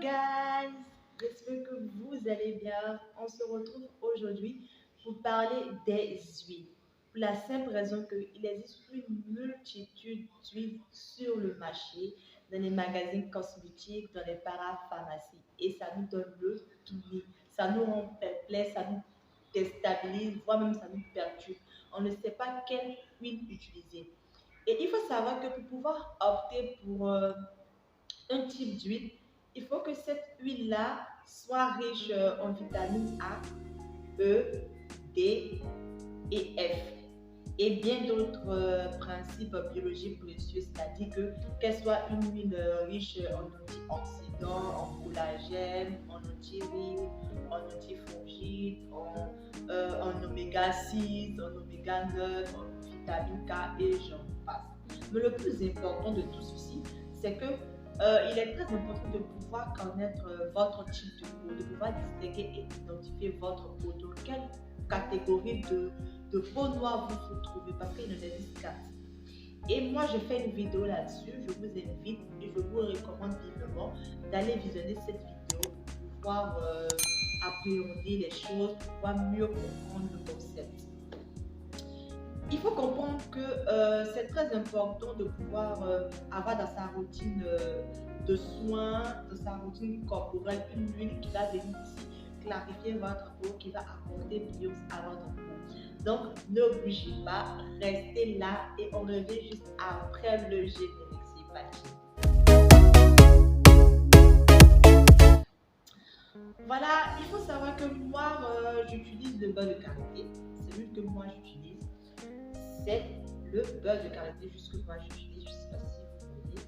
Guys, j'espère que vous allez bien. On se retrouve aujourd'hui pour parler des huiles. Pour la simple raison qu'il existe une multitude d'huiles sur le marché, dans les magasins cosmétiques, dans les parapharmacies. Et ça nous donne le tournis. Ça nous rend perplexe, ça nous déstabilise, voire même ça nous perturbe. On ne sait pas quelle huile utiliser. Et il faut savoir que pour pouvoir opter pour un type d'huile, il faut que cette huile-là soit riche en vitamines A, E, D et F. Et bien d'autres principes biologiques précieux, c'est-à-dire qu'elle soit une huile riche en antioxydants, en collagène, en antiride, en antifongide, en oméga 6, en oméga 9, en vitamine K et j'en passe. Mais le plus important de tout ceci, c'est que il est très important de pouvoir connaître votre type de peau, de pouvoir distinguer et identifier votre peau, dans quelle catégorie de peau noire vous vous trouvez, parce qu'il en existe 4. Et moi, je fais une vidéo là-dessus. Je vous invite et je vous recommande vivement d'aller visionner cette vidéo pour pouvoir appréhender les choses, pour pouvoir mieux comprendre le concept. Il faut comprendre que c'est très important de pouvoir avoir dans sa routine de soins, dans sa routine corporelle, une huile qui va venir ici clarifier votre peau, qui va apporter brillant à votre peau. Donc, ne bougez pas, restez là et on revient juste après le générique. C'est parti. Voilà, il faut savoir que moi, j'utilise le beurre de karité. C'est l'huile que moi j'utilise. C'est le beurre de karité juste que moi j'utilise. Je ne sais pas si vous voyez.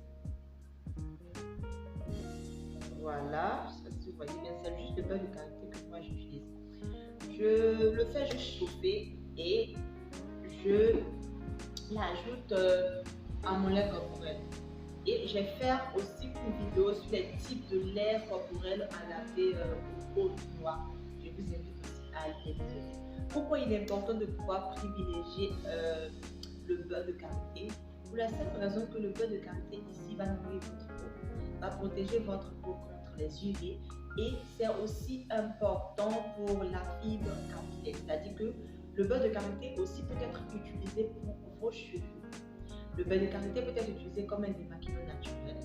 Voilà, je ne sais pas si vous voyez bien, c'est juste le beurre de karité que moi j'utilise. Je le fais juste chauffer et je l'ajoute à mon lait corporel. Et je vais faire aussi une vidéo sur les types de lait corporel à laver au peau noire. Je vous invite aussi à les visionner. Pourquoi il est important de pouvoir privilégier le beurre de karité? Pour la simple raison que le beurre de karité ici va nourrir votre peau, va protéger votre peau contre les UV et c'est aussi important pour la fibre capillaire. C'est-à-dire que le beurre de karité aussi peut être utilisé pour vos cheveux. Le beurre de karité peut être utilisé comme un démaquillant naturel.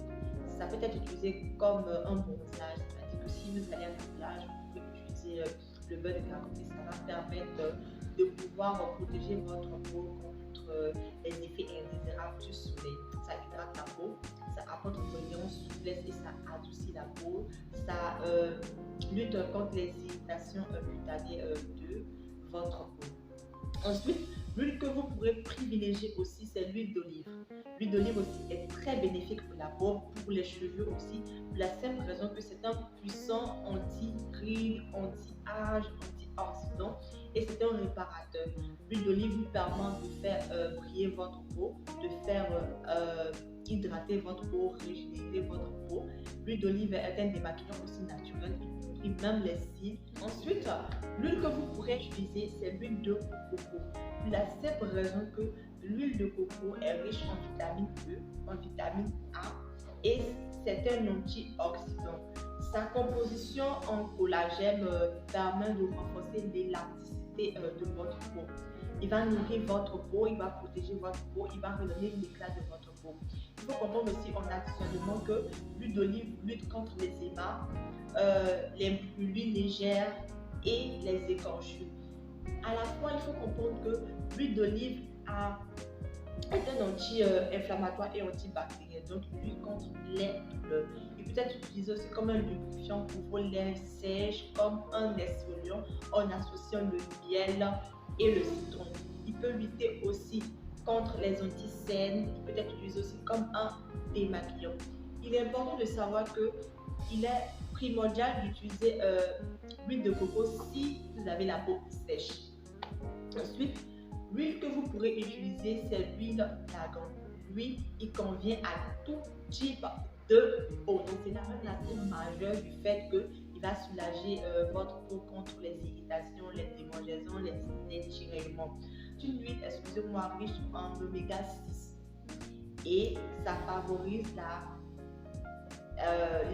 Ça peut être utilisé comme un bronzage, c'est-à-dire que si vous allez à la plage, vous pouvez utiliser le beurre de karité. Ça va permettre de pouvoir protéger votre peau contre les effets indésirables du soleil. Ça hydrate la peau, ça apporte brillance, souplesse et ça adoucit la peau. Ça lutte contre les irritations cutanées de votre peau. Ensuite, l'huile que vous pourrez privilégier aussi, c'est l'huile d'olive. L'huile d'olive aussi est très bénéfique pour la peau, pour les cheveux aussi, pour la simple raison que c'est un puissant anti-rides, anti-âge, anti-oxydant et c'est un réparateur. L'huile d'olive vous permet de faire briller votre peau, de faire hydrater votre peau, régénérer votre peau. L'huile d'olive est un démaquillant aussi naturel, il même les cils. Ensuite, l'huile que vous pourrez utiliser, c'est l'huile de coco. Pour la simple raison que l'huile de coco est riche en vitamine E, en vitamine A et c'est un antioxydant. Sa composition en collagène permet de renforcer l'élasticité de votre peau. Il va nourrir votre peau, il va protéger votre peau, il va redonner l'éclat de votre peau. Il faut comprendre aussi en additionnement que l'huile d'olive lutte contre les émas, les brûlures légères et les écorchures. À la fois, il faut comprendre que l'huile d'olive est un anti-inflammatoire et antibactérien, donc il lutte contre les douleurs. Il peut être utilisé aussi comme un lubrifiant pour vos lèvres sèches, comme un exfoliant en associant le miel et le citron. Il peut lutter aussi contre les anticènes, il peut être utilisé aussi comme un démaquillant. Il est important de savoir qu'il est primordial d'utiliser l'huile de coco si vous avez la peau sèche. Ensuite, l'huile que vous pourrez utiliser, c'est l'huile d'argan. L'huile, il convient à tout type de peau. Donc, c'est un aspect majeur du fait qu'il va soulager votre peau contre les irritations, les démangeaisons, les tiraillements. C'est une huile, excusez-moi, riche en oméga 6 et ça favorise la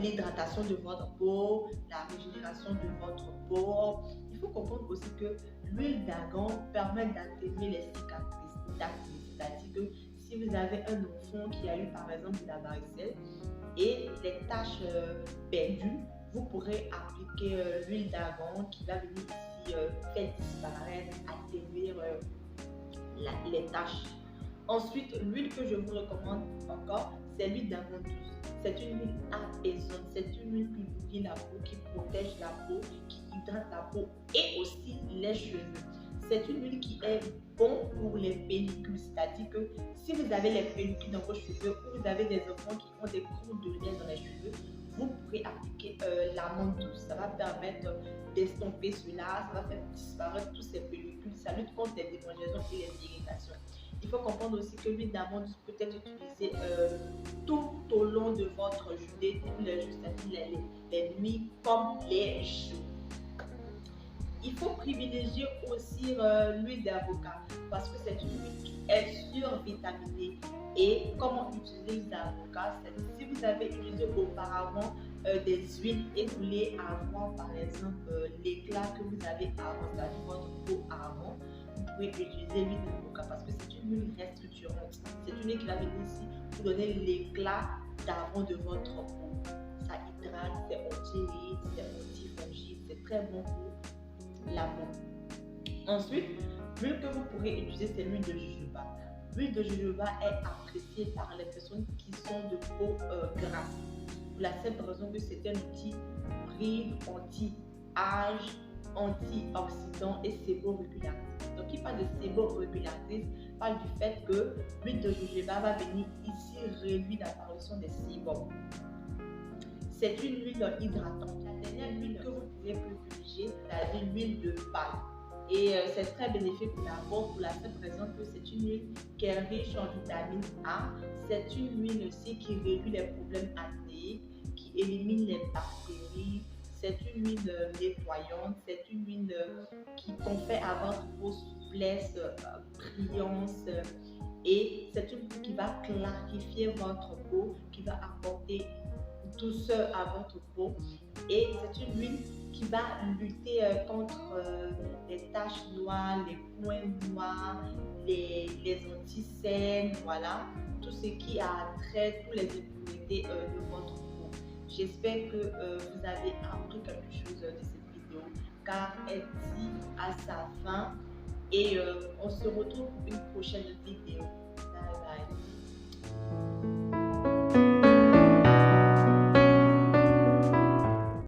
l'hydratation de votre peau, la régénération de votre peau. Il faut comprendre aussi que l'huile d'argan permet d'atténuer les cicatrices d'acné. C'est-à-dire que si vous avez un enfant qui a eu par exemple de la varicelle et les taches perdues, vous pourrez appliquer l'huile d'argan qui va venir ici faire disparaître, atténuer les taches. Ensuite, l'huile que je vous recommande encore, c'est l'huile d'amande douce. C'est une huile apaisante, c'est une huile qui nourrit la peau, qui protège la peau, qui hydrate la peau et aussi les cheveux. C'est une huile qui est bon pour les pellicules, c'est-à-dire que si vous avez les pellicules dans vos cheveux ou vous avez des enfants qui ont des coups de lait dans les cheveux, vous pourrez appliquer l'amande douce. Ça va permettre d'estomper cela, ça va faire disparaître tous ces pellicules, ça lutte contre les démangeaisons et les irritations. Il faut comprendre aussi que l'huile d'amande peut être utilisée tout au long de votre journée, tous les jours, c'est-à-dire les nuits comme les jours. Il faut privilégier aussi l'huile d'avocat parce que c'est une huile qui est survitaminée. Et comment utiliser l'huile d'avocat? Si vous avez utilisé auparavant des huiles et vous voulez avoir par exemple l'éclat que vous avez avant, c'est-à-dire votre peau avant, vous pouvez utiliser l'huile d'avocat parce que c'est une huile restructurante. C'est une huile qui va venir ici pour donner l'éclat d'avant de votre peau. Ça hydrate, c'est anti-rides, c'est anti-fongique, c'est très bon pour la peau. Ensuite, l'huile que vous pourrez utiliser, c'est l'huile de jojoba. L'huile de jojoba est appréciée par les personnes qui sont de peau grasse. Pour la simple raison que c'est un anti-bride, anti-âge, antioxydant et séborégulatrice. Donc, qui parle de séborégulatrice parle du fait que l'huile de jojoba va venir ici réduire l'apparition des sébums. C'est une huile hydratante. La dernière huile que vous pouvez privilégier, c'est l'huile de palme. Et c'est très bénéfique pour la peau pour la simple raison que c'est une huile qui est riche en vitamine A. C'est une huile aussi qui réduit les problèmes acnéiques, qui élimine les bactéries. C'est une huile nettoyante, c'est une huile qui confère à votre peau souplesse, brillance. Et c'est une huile qui va clarifier votre peau, qui va apporter douceur à votre peau. Et c'est une huile qui va lutter contre les taches noires, les points noirs, les anticernes, voilà, tout ce qui a trait, toutes les impuretés de votre peau. J'espère que vous avez appris quelque chose de cette vidéo, car elle dit à sa fin. Et on se retrouve pour une prochaine vidéo.